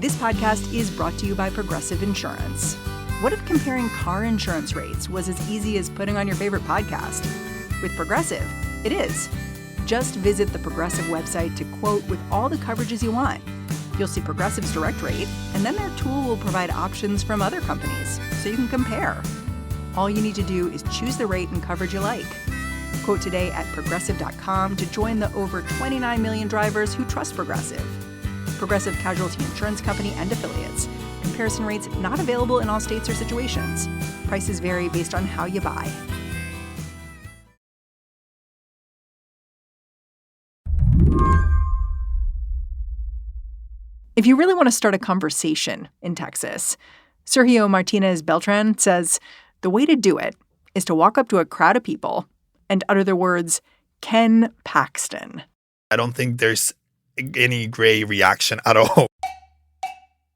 This podcast is brought to you by Progressive Insurance. What if comparing car insurance rates was as easy as putting on your favorite podcast? With Progressive, it is. Just visit the Progressive website to quote with all the coverages you want. You'll see Progressive's direct rate, and then their tool will provide options from other companies, so you can compare. All you need to do is choose the rate and coverage you like. Quote today at Progressive.com to join the over 29 million drivers who trust Progressive. Progressive Casualty Insurance Company and Affiliates. Comparison rates not available in all states or situations. Prices vary based on how you buy. If you really want to start a conversation in Texas, Sergio Martinez-Beltran says the way to do it is to walk up to a crowd of people and utter the words, Ken Paxton. I don't think there's any gray reaction at all.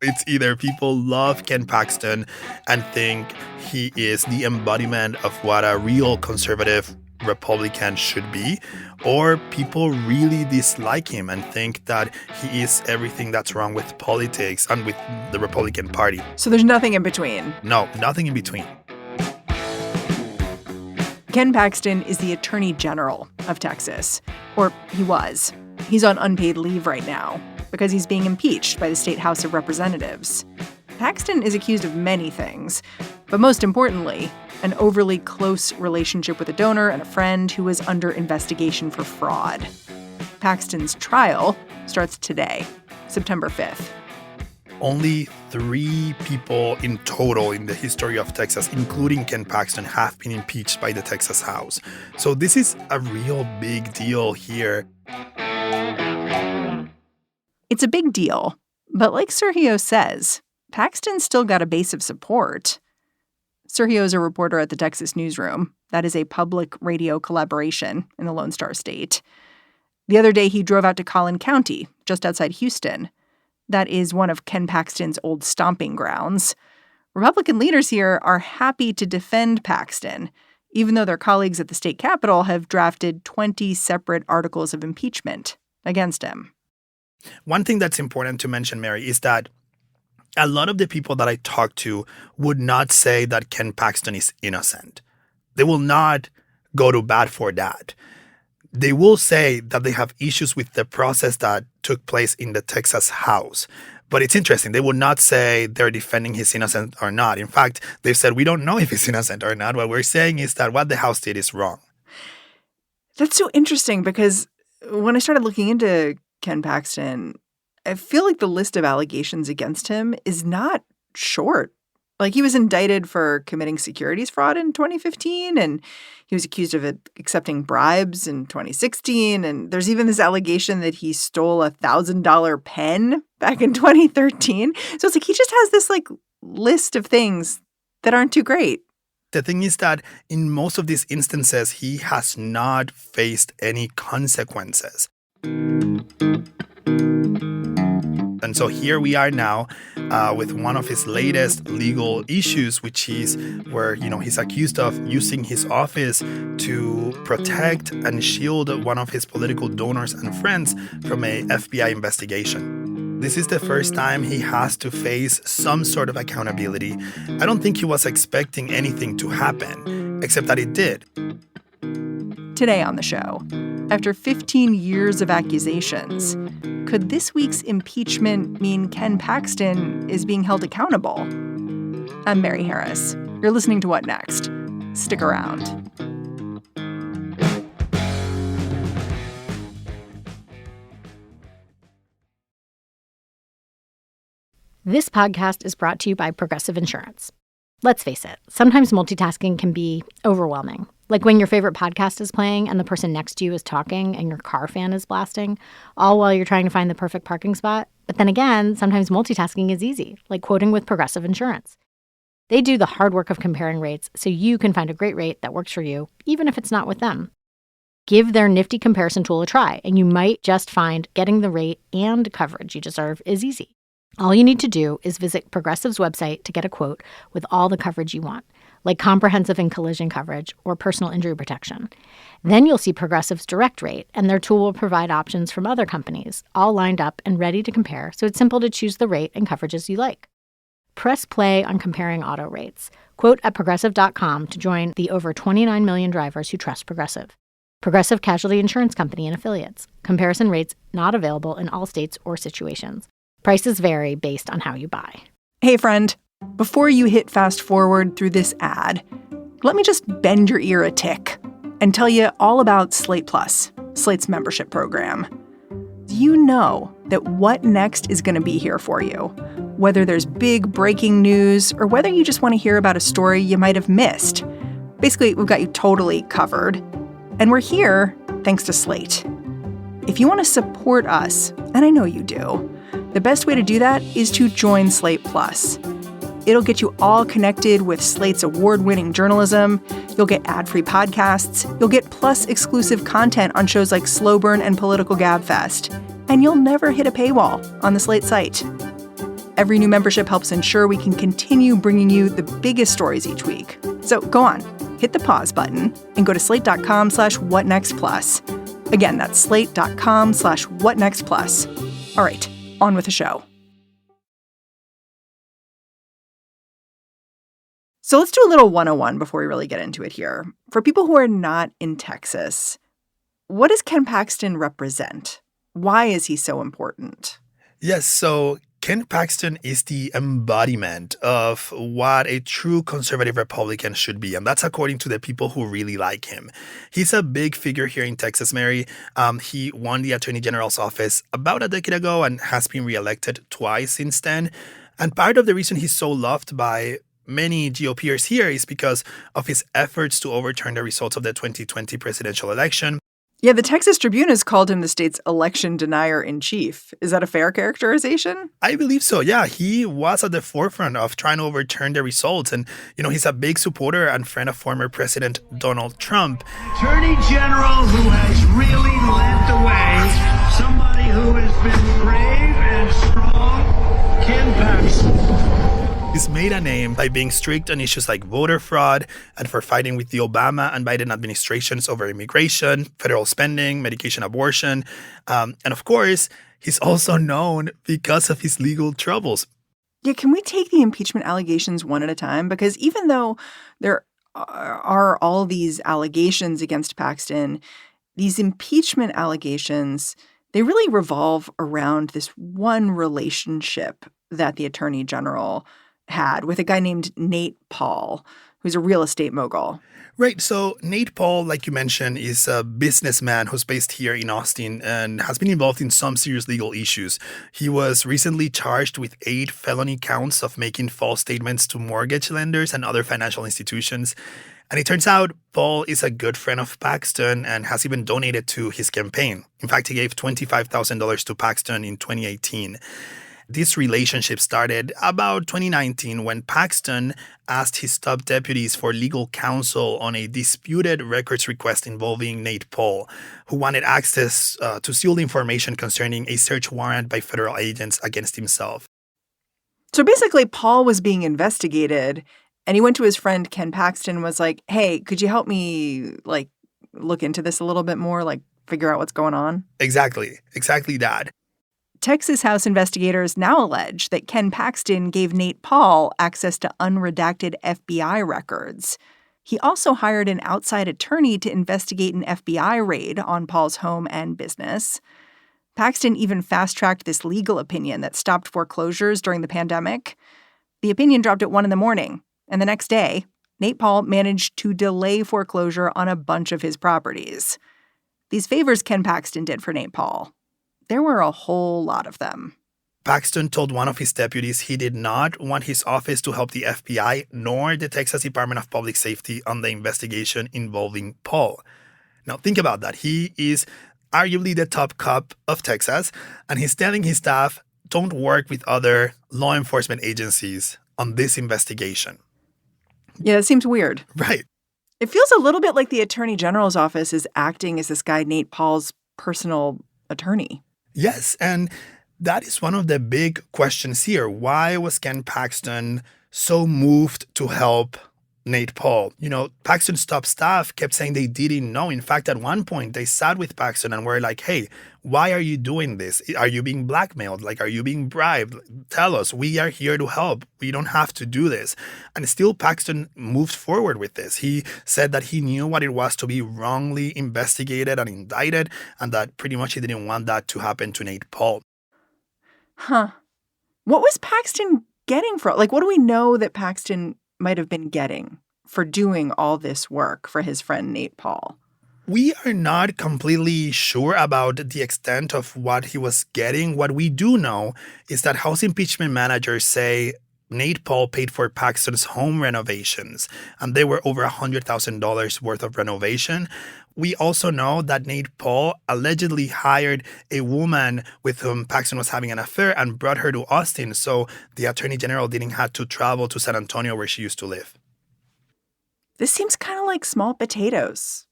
It's either people love Ken Paxton and think he is the embodiment of what a real conservative Republican should be, or people really dislike him and think that he is everything that's wrong with politics and with the Republican Party. So there's nothing in between? No, nothing in between. Ken Paxton is the Attorney General of Texas, or he was. He's on unpaid leave right now because he's being impeached by the state House of Representatives. Paxton is accused of many things, but most importantly, an overly close relationship with a donor and a friend who was under investigation for fraud. Paxton's trial starts today, September 5th. Only 3 people in total in the history of Texas, including Ken Paxton, have been impeached by the Texas House. So this is a real big deal here. It's a big deal, but like Sergio says, Paxton's still got a base of support. Sergio is a reporter at the Texas Newsroom. That is a public radio collaboration in the Lone Star State. The other day, he drove out to Collin County, just outside Houston. That is one of Ken Paxton's old stomping grounds. Republican leaders here are happy to defend Paxton, even though their colleagues at the state capitol have drafted 20 separate articles of impeachment against him. One thing that's important to mention, Mary, is that a lot of the people that I talk to would not say that Ken Paxton is innocent. They will not go to bat for that. They will say that they have issues with the process that took place in the Texas House. But it's interesting. They will not say they're defending his innocence or not. In fact, they've said, we don't know if he's innocent or not. What we're saying is that what the House did is wrong. That's so interesting because when I started looking into Ken Paxton, I feel like the list of allegations against him is not short. Like, he was indicted for committing securities fraud in 2015, and he was accused of accepting bribes in 2016. And there's even this allegation that he stole a $1,000 pen back in 2013. So it's like he just has this list of things that aren't too great. The thing is that in most of these instances, he has not faced any consequences. And so here we are now with one of his latest legal issues, which is where, he's accused of using his office to protect and shield one of his political donors and friends from a FBI investigation. This is the first time he has to face some sort of accountability. I don't think he was expecting anything to happen, except that it did. Today on the show, after 15 years of accusations, could this week's impeachment mean Ken Paxton is being held accountable? I'm Mary Harris. You're listening to What Next? Stick around. This podcast is brought to you by Progressive Insurance. Let's face it, sometimes multitasking can be overwhelming. Like when your favorite podcast is playing and the person next to you is talking and your car fan is blasting, all while you're trying to find the perfect parking spot. But then again, sometimes multitasking is easy, like quoting with Progressive Insurance. They do the hard work of comparing rates so you can find a great rate that works for you, even if it's not with them. Give their nifty comparison tool a try, and you might just find getting the rate and coverage you deserve is easy. All you need to do is visit Progressive's website to get a quote with all the coverage you want. like comprehensive and collision coverage or personal injury protection. Then you'll see Progressive's direct rate, and their tool will provide options from other companies, all lined up and ready to compare, so it's simple to choose the rate and coverages you like. Press play on comparing auto rates. Quote at Progressive.com to join the over 29 million drivers who trust Progressive. Progressive Casualty Insurance Company and Affiliates. Comparison rates not available in all states or situations. Prices vary based on how you buy. Hey, friend, before you hit fast forward through this ad, let me just bend your ear a tick and tell you all about Slate Plus, Slate's membership program. You know that What Next is going to be here for you, whether there's big breaking news or whether you just want to hear about a story you might have missed. Basically, we've got you totally covered. And we're here thanks to Slate. If you want to support us, and I know you do, the best way to do that is to join Slate Plus. It'll get you all connected with Slate's award-winning journalism. You'll get ad-free podcasts. You'll get Plus exclusive content on shows like Slow Burn and Political Gabfest. And you'll never hit a paywall on the Slate site. Every new membership helps ensure we can continue bringing you the biggest stories each week. So go on, hit the pause button and go to slate.com/whatnextplus. Again, that's slate.com/whatnextplus. All right, on with the show. So let's do a little 101 before we really get into it here. For people who are not in Texas, what does Ken Paxton represent? Why is he so important? Yes, so Ken Paxton is the embodiment of what a true conservative Republican should be, and that's according to the people who really like him. He's a big figure here in Texas, Mary. He won the Attorney General's office about a decade ago and has been reelected twice since then. And part of the reason he's so loved by many GOPers here is because of his efforts to overturn the results of the 2020 presidential election. Yeah, the Texas Tribune has called him the state's election denier-in-chief. Is that a fair characterization? I believe so, yeah. He was at the forefront of trying to overturn the results. And, he's a big supporter and friend of former President Donald Trump. Attorney General who has really led the way, somebody who has been brave and strong, Ken Paxton. He's made a name by being strict on issues like voter fraud and for fighting with the Obama and Biden administrations over immigration, federal spending, medication abortion. And of course, he's also known because of his legal troubles. Yeah, can we take the impeachment allegations one at a time? Because even though there are all these allegations against Paxton, these impeachment allegations, they really revolve around this one relationship that the Attorney General had with a guy named Nate Paul, who's a real estate mogul. Right. So Nate Paul, like you mentioned, is a businessman who's based here in Austin and has been involved in some serious legal issues. He was recently charged with 8 felony counts of making false statements to mortgage lenders and other financial institutions. And it turns out Paul is a good friend of Paxton and has even donated to his campaign. In fact, he gave $25,000 to Paxton in 2018. This relationship started about 2019 when Paxton asked his top deputies for legal counsel on a disputed records request involving Nate Paul, who wanted access to sealed information concerning a search warrant by federal agents against himself. So basically, Paul was being investigated, and he went to his friend Ken Paxton and was like, hey, could you help me, look into this a little bit more, figure out what's going on? Exactly that. Texas House investigators now allege that Ken Paxton gave Nate Paul access to unredacted FBI records. He also hired an outside attorney to investigate an FBI raid on Paul's home and business. Paxton even fast-tracked this legal opinion that stopped foreclosures during the pandemic. The opinion dropped at 1 a.m, and the next day, Nate Paul managed to delay foreclosure on a bunch of his properties. These favors Ken Paxton did for Nate Paul, there were a whole lot of them. Paxton told one of his deputies he did not want his office to help the FBI nor the Texas Department of Public Safety on the investigation involving Paul. Now, think about that. He is arguably the top cop of Texas, and he's telling his staff, don't work with other law enforcement agencies on this investigation. Yeah, it seems weird. Right. It feels a little bit like the Attorney General's office is acting as this guy Nate Paul's personal attorney. Yes, and that is one of the big questions here. Why was Ken Paxton so moved to help Nate Paul. Paxton's top staff kept saying they didn't know. In fact, at one point, they sat with Paxton and were like, hey, why are you doing this? Are you being blackmailed? Are you being bribed? Tell us. We are here to help. We don't have to do this. And still, Paxton moved forward with this. He said that he knew what it was to be wrongly investigated and indicted, and that pretty much he didn't want that to happen to Nate Paul. Huh. What was Paxton getting for? What do we know that Paxton might have been getting for doing all this work for his friend Nate Paul? We are not completely sure about the extent of what he was getting. What we do know is that House impeachment managers say Nate Paul paid for Paxton's home renovations, and they were over $100,000 worth of renovation. We also know that Nate Paul allegedly hired a woman with whom Paxton was having an affair and brought her to Austin, so the Attorney General didn't have to travel to San Antonio where she used to live. This seems kind of like small potatoes.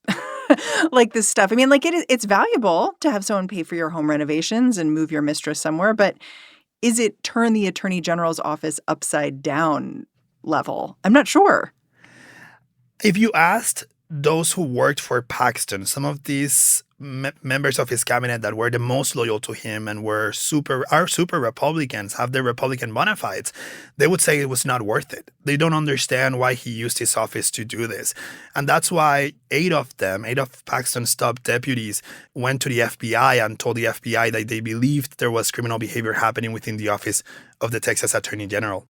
This stuff. It's valuable to have someone pay for your home renovations and move your mistress somewhere, but is it turn the Attorney General's office upside down level? I'm not sure. If you asked those who worked for Paxton, some of these members of his cabinet that were the most loyal to him and are super Republicans, have their Republican bona fides, they would say it was not worth it. They don't understand why he used his office to do this. And that's why 8 of Paxton's top deputies went to the FBI and told the FBI that they believed there was criminal behavior happening within the office of the Texas Attorney General.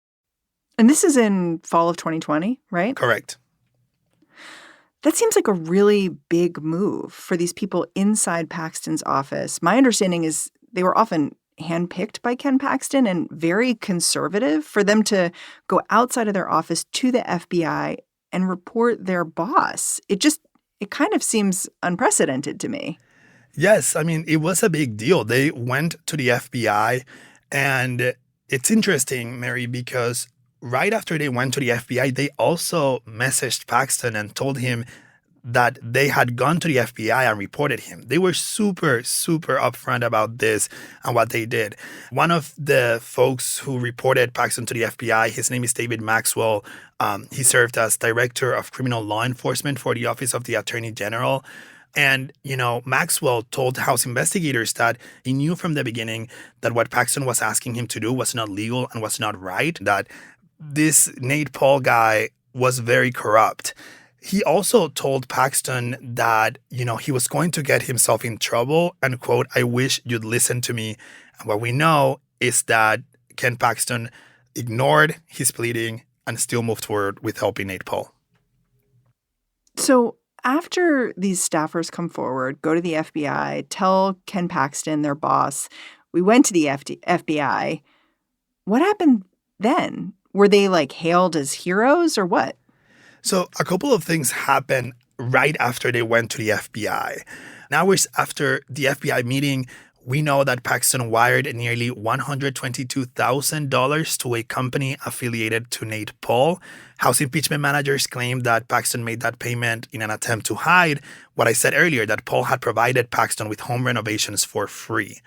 And this is in fall of 2020, right? Correct. That seems like a really big move for these people inside Paxton's office. My understanding is they were often handpicked by Ken Paxton and very conservative. For them to go outside of their office to the FBI and report their boss, it kind of seems unprecedented to me. Yes, it was a big deal. They went to the FBI, and it's interesting, Mary, because right after they went to the FBI, they also messaged Paxton and told him that they had gone to the FBI and reported him. They were super, super upfront about this and what they did. One of the folks who reported Paxton to the FBI, his name is David Maxwell. He served as Director of Criminal Law Enforcement for the Office of the Attorney General. And, Maxwell told House investigators that he knew from the beginning that what Paxton was asking him to do was not legal and was not right, that this Nate Paul guy was very corrupt. He also told Paxton that, he was going to get himself in trouble and, quote, I wish you'd listen to me. And what we know is that Ken Paxton ignored his pleading and still moved forward with helping Nate Paul. So after these staffers come forward, go to the FBI, tell Ken Paxton, their boss, we went to the FBI, what happened then? Were they hailed as heroes or what? So a couple of things happened right after they went to the FBI. Hours after the FBI meeting, we know that Paxton wired nearly $122,000 to a company affiliated to Nate Paul. House impeachment managers claimed that Paxton made that payment in an attempt to hide what I said earlier, that Paul had provided Paxton with home renovations for free.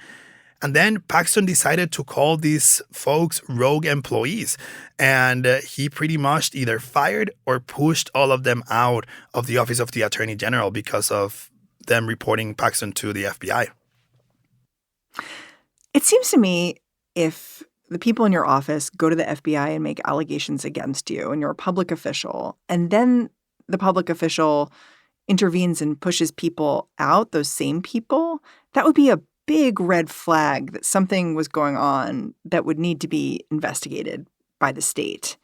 And then Paxton decided to call these folks rogue employees. And he pretty much either fired or pushed all of them out of the Office of the Attorney General because of them reporting Paxton to the FBI. It seems to me if the people in your office go to the FBI and make allegations against you and you're a public official, and then the public official intervenes and pushes people out, those same people, that would be a big red flag that something was going on that would need to be investigated by the state.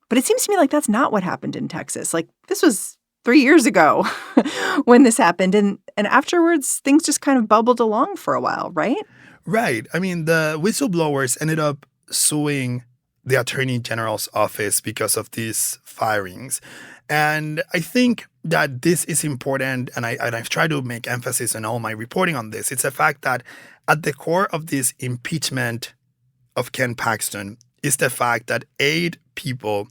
But it seems to me like that's not what happened in Texas. This was 3 years ago when this happened. And afterwards, things just kind of bubbled along for a while, right? Right. The whistleblowers ended up suing the Attorney General's office because of these firings. And I think that this is important, and I've tried to make emphasis in all my reporting on this. It's the fact that at the core of this impeachment of Ken Paxton is the fact that 8 people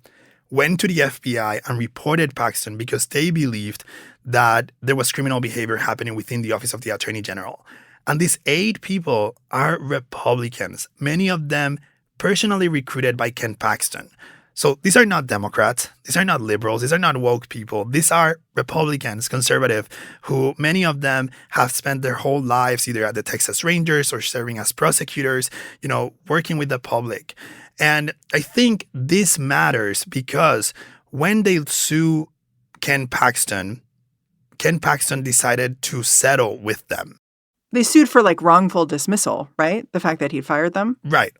went to the FBI and reported Paxton because they believed that there was criminal behavior happening within the Office of the Attorney General. And these 8 people are Republicans, many of them personally recruited by Ken Paxton. So these are not Democrats. These are not liberals. These are not woke people. These are Republicans, conservative, who many of them have spent their whole lives either at the Texas Rangers or serving as prosecutors, working with the public. And I think this matters because when they sue Ken Paxton decided to settle with them. They sued for wrongful dismissal, right? The fact that he'd fired them? Right.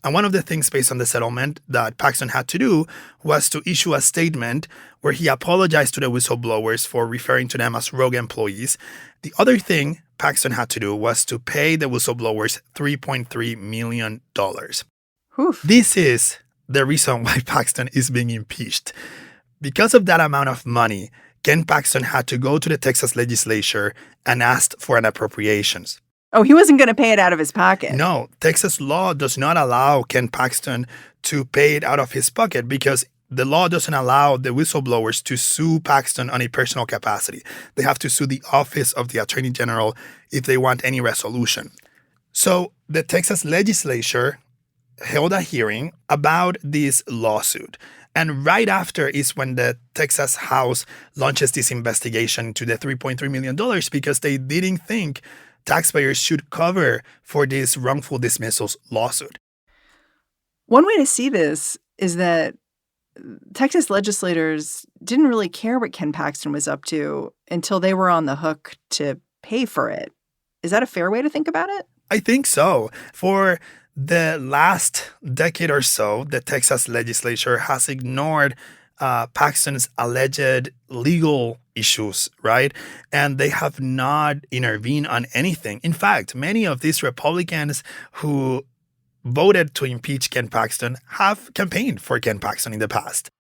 And one of the things based on the settlement that Paxton had to do was to issue a statement where he apologized to the whistleblowers for referring to them as rogue employees. The other thing Paxton had to do was to pay the whistleblowers $3.3 million. Oof. This is the reason why Paxton is being impeached. Because of that amount of money, Ken Paxton had to go to the Texas legislature and ask for an appropriations. Oh, he wasn't going to pay it out of his pocket. No, Texas law does not allow Ken Paxton to pay it out of his pocket because the law doesn't allow the whistleblowers to sue Paxton on a personal capacity. They have to sue the office of the Attorney General if they want any resolution. So the Texas legislature held a hearing about this lawsuit. And right after is when the Texas House launches this investigation to the $3.3 million because they didn't think taxpayers should cover for this wrongful dismissals lawsuit. One way to see this is that Texas legislators didn't really care what Ken Paxton was up to until they were on the hook to pay for it. Is that a fair way to think about it? I think so. For the last decade or so, the Texas legislature has ignored Paxton's alleged legal issues, right? And they have not intervened on anything. In fact, many of these Republicans who voted to impeach Ken Paxton have campaigned for Ken Paxton in the past.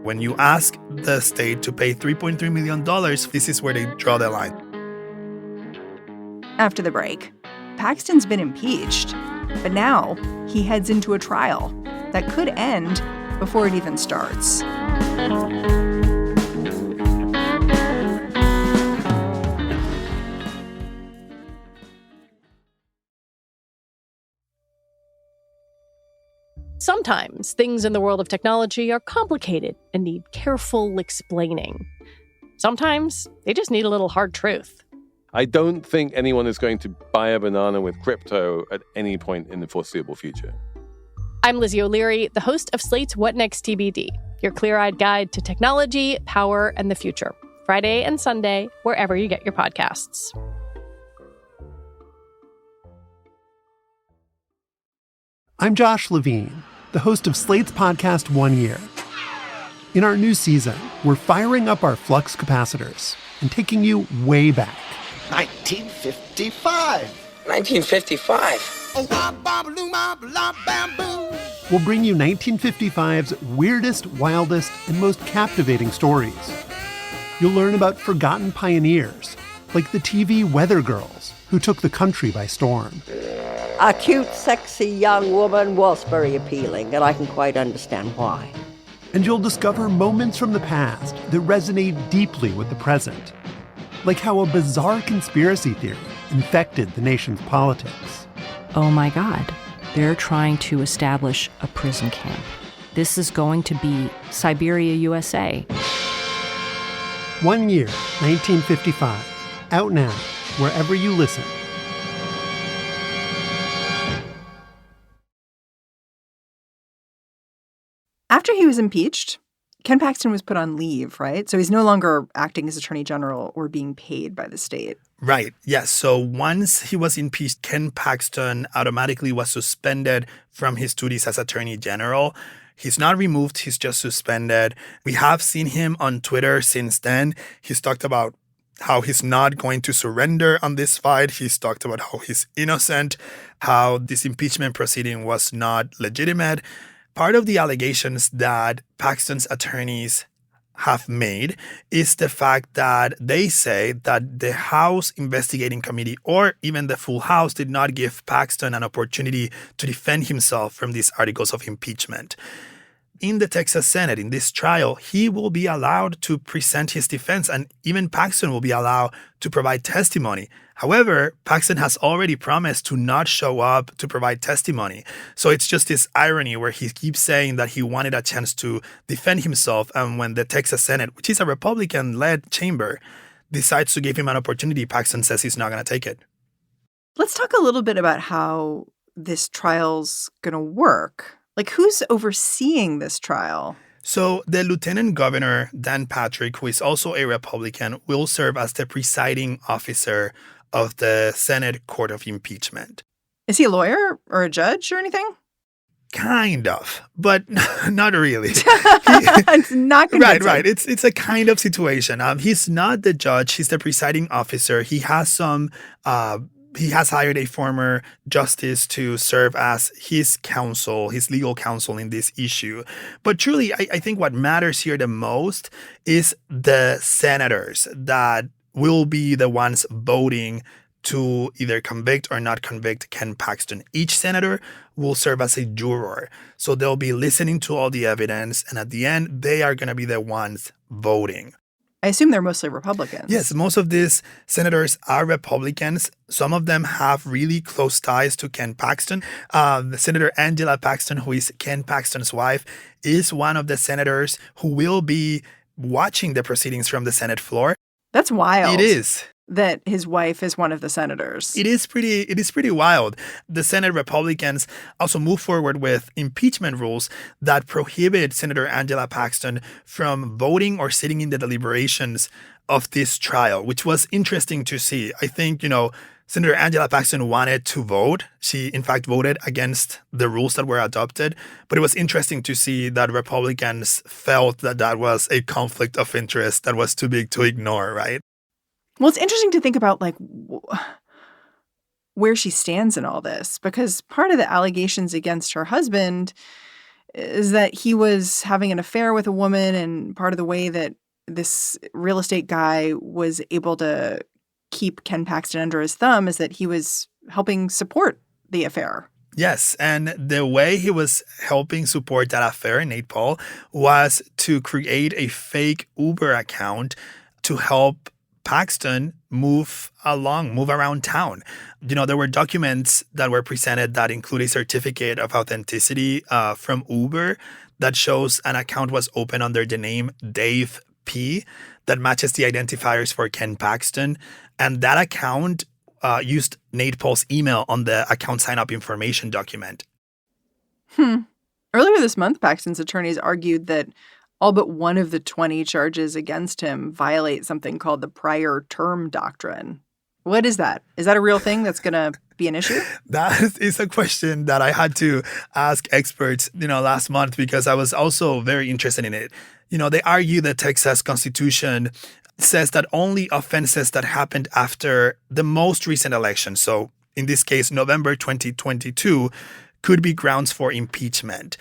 When you ask the state to pay $3.3 million, this is where they draw the line. After the break, Paxton's been impeached, but now he heads into a trial that could end before it even starts. Sometimes things in the world of technology are complicated and need careful explaining. Sometimes they just need a little hard truth. I don't think anyone is going to buy a banana with crypto at any point in the foreseeable future. I'm Lizzie O'Leary, the host of Slate's What Next TBD, your clear-eyed guide to technology, power, and the future. Friday and Sunday, wherever you get your podcasts. I'm Josh Levine, the host of Slate's podcast 1 Year. In our new season, we're firing up our flux capacitors and taking you way back. 1955. 1955. We'll bring you 1955's weirdest, wildest, and most captivating stories. You'll learn about forgotten pioneers, like the TV Weather Girls, who took the country by storm. A cute, sexy young woman was very appealing, and I can quite understand why. And you'll discover moments from the past that resonate deeply with the present, like how a bizarre conspiracy theory infected the nation's politics. Oh my God, they're trying to establish a prison camp. This is going to be Siberia, USA. 1 Year, 1955. Out now, wherever you listen. After he was impeached, Ken Paxton was put on leave, right? So he's no longer acting as Attorney General or being paid by the state. Right. Yes. So once he was impeached, Ken Paxton automatically was suspended from his duties as Attorney General. He's not removed. He's just suspended. We have seen him on Twitter since then. He's talked about how he's not going to surrender on this fight. He's talked about how he's innocent, how this impeachment proceeding was not legitimate. Part of the allegations that Paxton's attorneys have made is the fact that they say that the House Investigating Committee or even the full House did not give Paxton an opportunity to defend himself from these articles of impeachment. In the Texas Senate, in this trial, he will be allowed to present his defense, and even Paxton will be allowed to provide testimony However, Paxton has already promised to not show up to provide testimony. So it's just this irony where he keeps saying that he wanted a chance to defend himself, and when the Texas Senate, which is a Republican-led chamber, decides to give him an opportunity, Paxton says he's not going to take it. Let's talk a little bit about how this trial's going to work. Like, who's overseeing this trial? So the Lieutenant Governor, Dan Patrick, who is also a Republican, will serve as the presiding officer of the Senate Court of Impeachment. Is he a lawyer or a judge or anything? Kind of, but not really. It's not convincing. Right. It's a kind of situation. He's not the judge. He's the presiding officer. He has hired a former justice to serve as his counsel, his legal counsel in this issue. But truly, I think what matters here the most is the senators that will be the ones voting to either convict or not convict Ken Paxton. Each senator will serve as a juror. So they'll be listening to all the evidence, and at the end, they are going to be the ones voting. I assume they're mostly Republicans. Yes, most of these senators are Republicans. Some of them have really close ties to Ken Paxton. Senator Angela Paxton, who is Ken Paxton's wife, is one of the senators who will be watching the proceedings from the Senate floor. That's wild. It is. That his wife is one of the senators. It is pretty wild. The Senate Republicans also move forward with impeachment rules that prohibit Senator Angela Paxton from voting or sitting in the deliberations of this trial, which was interesting to see. I think, Senator Angela Paxton wanted to vote. She, in fact, voted against the rules that were adopted. But it was interesting to see that Republicans felt that was a conflict of interest that was too big to ignore, right? Well, it's interesting to think about, where she stands in all this, because part of the allegations against her husband is that he was having an affair with a woman, and part of the way that this real estate guy was able to keep Ken Paxton under his thumb is that he was helping support the affair. Yes, and the way he was helping support that affair, Nate Paul, was to create a fake Uber account to help Paxton move around town. There were documents that were presented that include a certificate of authenticity from Uber that shows an account was open under the name Dave P. that matches the identifiers for Ken Paxton. And that account used Nate Paul's email on the account sign-up information document. Earlier this month, Paxton's attorneys argued that all but one of the 20 charges against him violate something called the prior term doctrine. What is that? Is that a real thing that's going to be an issue? That is a question that I had to ask experts, last month, because I was also very interested in it. They argue the Texas Constitution says that only offenses that happened after the most recent election, so in this case, November 2022, could be grounds for impeachment.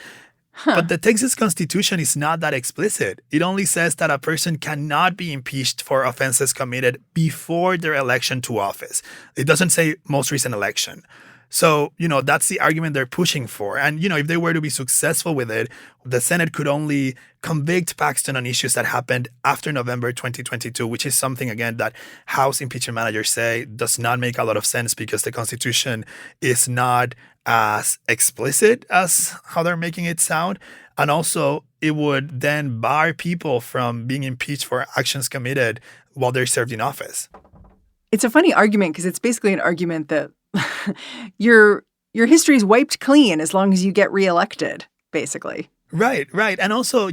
But the Texas Constitution is not that explicit. It only says that a person cannot be impeached for offenses committed before their election to office. It doesn't say most recent election. So, that's the argument they're pushing for. And, if they were to be successful with it, the Senate could only convict Paxton on issues that happened after November 2022, which is something, again, that House impeachment managers say does not make a lot of sense because the Constitution is not as explicit as how they're making it sound. And also, it would then bar people from being impeached for actions committed while they're served in office. It's a funny argument because it's basically an argument that your history is wiped clean as long as you get reelected, basically. Right. And also,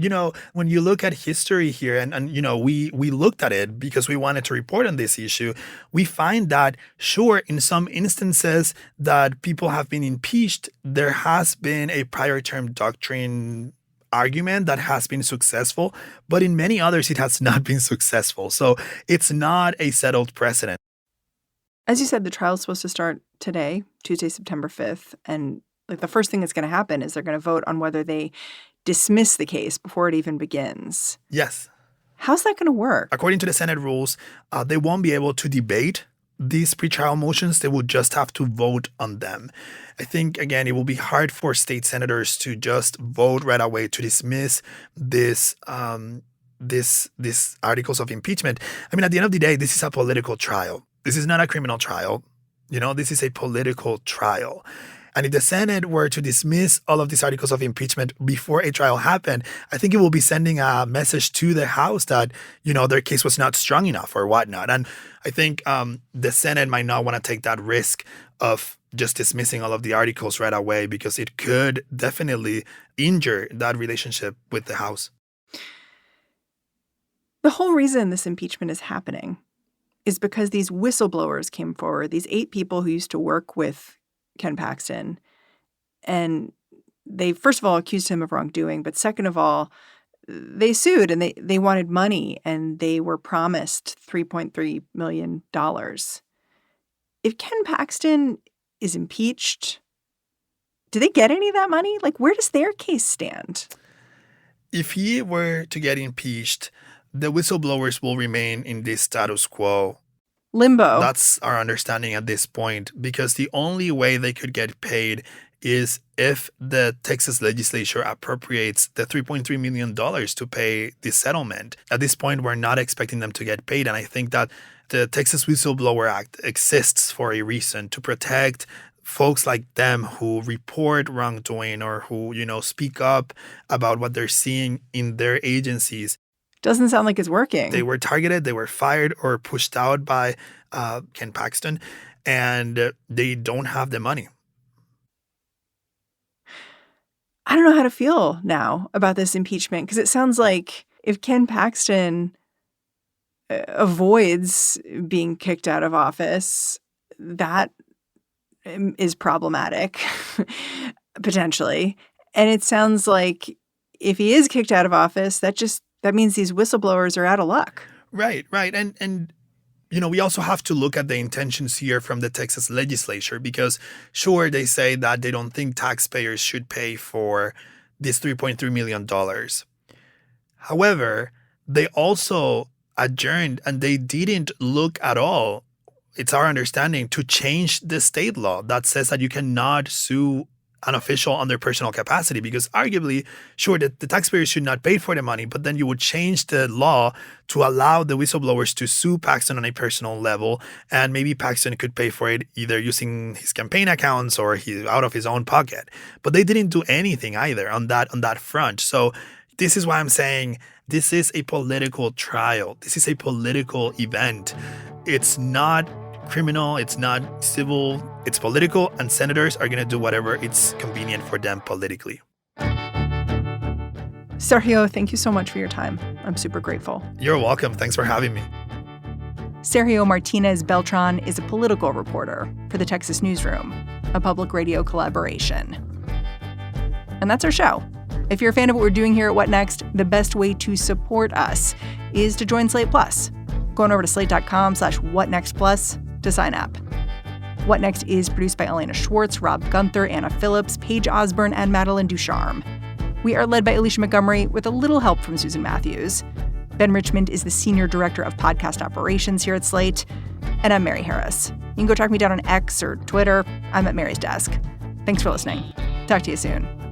when you look at history here and we looked at it because we wanted to report on this issue, we find that, sure, in some instances that people have been impeached, there has been a prior term doctrine argument that has been successful, but in many others, it has not been successful. So it's not a settled precedent. As you said, the trial is supposed to start today, Tuesday, September 5th. And the first thing that's going to happen is they're going to vote on whether they dismiss the case before it even begins. Yes. How's that going to work? According to the Senate rules, they won't be able to debate these pretrial motions. They will just have to vote on them. I think, again, it will be hard for state senators to just vote right away to dismiss these articles of impeachment. I mean, at the end of the day, this is a political trial. This is not a criminal trial. This is a political trial. And if the Senate were to dismiss all of these articles of impeachment before a trial happened, I think it will be sending a message to the House that, their case was not strong enough or whatnot. And I think the Senate might not want to take that risk of just dismissing all of the articles right away, because it could definitely injure that relationship with the House. The whole reason this impeachment is happening is because these whistleblowers came forward, these 8 people who used to work with Ken Paxton. And they, first of all, accused him of wrongdoing. But second of all, they sued and they wanted money, and they were promised $3.3 million. If Ken Paxton is impeached, do they get any of that money? Like, where does their case stand? If he were to get impeached, the whistleblowers will remain in this status quo. Limbo. That's our understanding at this point, because the only way they could get paid is if the Texas legislature appropriates the $3.3 million to pay the settlement. At this point, we're not expecting them to get paid. And I think that the Texas Whistleblower Act exists for a reason, to protect folks like them who report wrongdoing or who, speak up about what they're seeing in their agencies. Doesn't sound like it's working. They were targeted, they were fired or pushed out by Ken Paxton, and they don't have the money. I don't know how to feel now about this impeachment, because it sounds like if Ken Paxton avoids being kicked out of office, that is problematic, potentially. And it sounds like if he is kicked out of office, that means these whistleblowers are out of luck. Right. And we also have to look at the intentions here from the Texas legislature, because sure, they say that they don't think taxpayers should pay for this $3.3 million. However, they also adjourned and they didn't look at all, it's our understanding, to change the state law that says that you cannot sue an official under personal capacity, because arguably, sure, the taxpayers should not pay for the money, but then you would change the law to allow the whistleblowers to sue Paxton on a personal level, and maybe Paxton could pay for it either using his campaign accounts or out of his own pocket. But they didn't do anything either on that front. So this is why I'm saying this is a political trial. This is a political event. It's not criminal, it's not civil, it's political, and senators are going to do whatever it's convenient for them politically. Sergio, thank you so much for your time. I'm super grateful. You're welcome. Thanks for having me. Sergio Martinez-Beltran is a political reporter for the Texas Newsroom, a public radio collaboration. And that's our show. If you're a fan of what we're doing here at What Next, the best way to support us is to join Slate Plus. Go on over to slate.com/whatnextplus to sign up. What Next is produced by Elena Schwartz, Rob Gunther, Anna Phillips, Paige Osborne, and Madeline Ducharme. We are led by Alicia Montgomery with a little help from Susan Matthews. Ben Richmond is the Senior Director of Podcast Operations here at Slate. And I'm Mary Harris. You can go track me down on X or Twitter. I'm at Mary's desk. Thanks for listening. Talk to you soon.